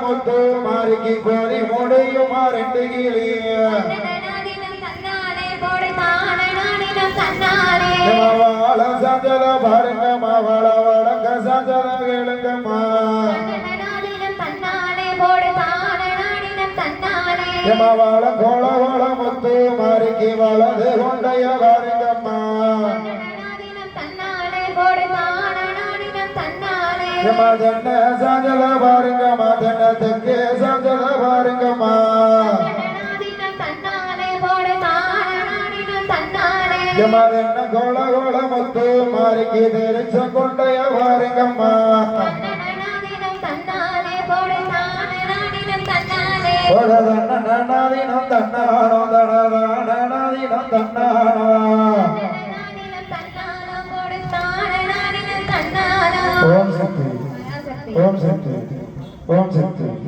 முத்து மாறிக்கு போரி முடியுமா ரெண்டு கிளிய வாழ சஞ்சல பாருங்க மாவள வழங்க சஞ்சல கேளுங்கம்மா வாழ கோள வாழ முத்து மாறிக்கு வளது கொண்டைய பாருங்கம்மா மதன்ன சஞ்சல பாருங்க மதனத்துக்கு சஞ்சல பாருங்கம்மா மதன்ன கோள கோள முத்து மாறிக்கு தெரிச்ச கொண்டைய பாருங்கம்மா தன்னாதினம் தன்னானோ தனதானதினம் தன்னானோ ஓம் சக்தி ஓம் சக்தி ஓம் சக்தி